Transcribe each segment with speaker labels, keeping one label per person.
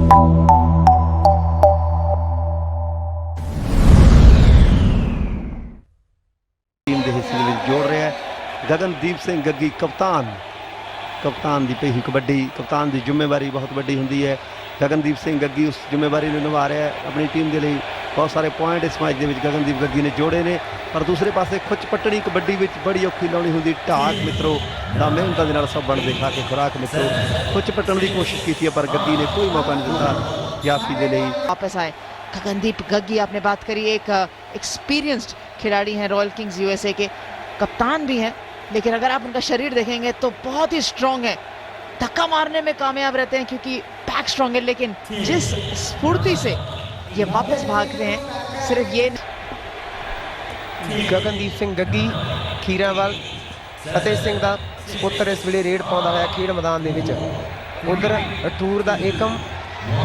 Speaker 1: Team के हिस्से में जोड़ रहा है गगनदीप सिंह गग्गी कप्तान की पही कबड्डी कप्तान की जिम्मेवारी बहुत वड्डी होंगी है। गगनदीप सिंह गग्गी उस जिम्मेवारी निभा रहा है अपनी टीम के लिए। बहुत सारे पॉइंट इस मैच के गगनदीप गग्गी ने जोड़े ने, पर दूसरे पासे खुच पट्टनी कबड्डी में बड़ी औखी लानी होंगी। ढाक मित्रों दा मेहनत के सब बन दिखा के खुराक मित्रों खुच पट्टन की कोशिश की है, पर गग्गी ने कोई मौका नहीं दिता जाफी के लिए।
Speaker 2: वापस आए गगनदीप गग्गी, आपने बात करी एक एक्सपीरियंस्ड खिलाड़ी हैं, रॉयल किंग्स यूएसए के कप्तान भी हैं, लेकिन अगर आप उनका शरीर देखेंगे तो बहुत ही स्ट्रॉन्ग है, धक्का मारने में कामयाब रहते हैं क्योंकि बैक स्ट्रॉन्ग है। लेकिन जिस स्फूर्ति से ये वापस भाग रहे हैं, सिर्फ ये
Speaker 3: गगनदीप सिंह गग्गी खीरावाल फतेह सिंह का सुपुत्र इस वे रेड पाता हुआ खेड मैदान के उधर अठूर का एकम,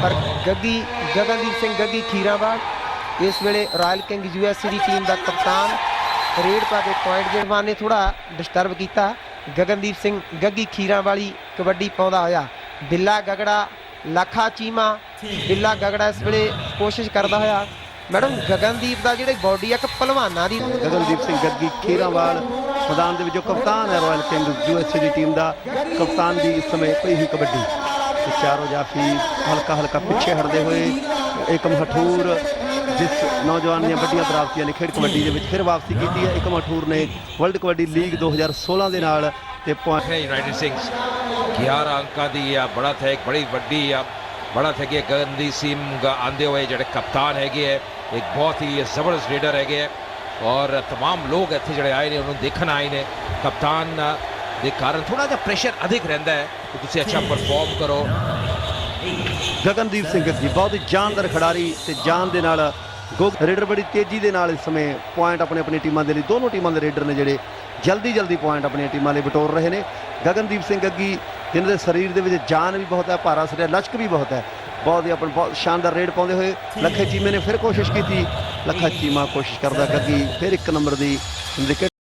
Speaker 3: पर गगनदीप सिंह गग्गी खीरावाल इस वे रॉयल किंग्स यूएसए की टीम का कप्तान रेड पा के पॉइंट जेवान ने थोड़ा डिस्टर्ब किया। गगनदीप सिंह गग्गी खीरा वाली कबड्डी पाँदा होया बिल्ला गगड़ा लाखा चीमा बिल्ला गगड़ा इस वे कोशिश करता होया। मैडम गगनदीप का जो बॉडी एक पहलवाना की
Speaker 1: गगनदीप सिंह गग्गी खीरावाल मैदान के कप्तान है रॉयल किंग्स यूएसए की टीम का कप्तान की इस समय पई हुई कबड्डी। चारों जाफी हल्का हल्का पिछे हटते हुए एकम हठूर जिस नौजवान ने बड़िया प्राप्तियां ने खेड कबड्डी के फिर वापसी की है। एकम हठूर ने वर्ल्ड कबड्डी लीग 2016 के नाल ते पॉइंट
Speaker 4: यूनाइटेड सिंग्स 11 अंकों की बढ़त है, एक बड़ी वड्डी बढ़त है। गगनदीप सिंह आंदे हुए जो कप्तान है एक बहुत ही जबरदस्त लीडर है और तमाम लोग इतने जोड़े आए ने उन्होंने देखने आए ने कप्तान के कारण थोड़ा जा प्रेशर अधिक रहता है कि तुम अच्छा परफॉर्म करो।
Speaker 1: गगनदीप सिंह गग्गी बहुत ही जानदार खिडारी ते जान दे नाल रेडर बड़ी तेजी के नाल इस समय पॉइंट अपने अपनी टीमों के लिए दोनों टीमों के रेडर ने जोड़े जल्दी पॉइंट अपनी टीमों लिए बटोर रहे हैं। गगनदीप सिंह गग्गी जिन्होंने शरीर के जान भी बहुत है, भारा शरीर लचक भी बहुत है, बहुत ही अपने बहुत शानदार रेड पाते हुए। लखे चीमे ने फिर कोशिश की, लखा चीमा कोशिश करता गग्गी फिर 1 नंबर की विकेट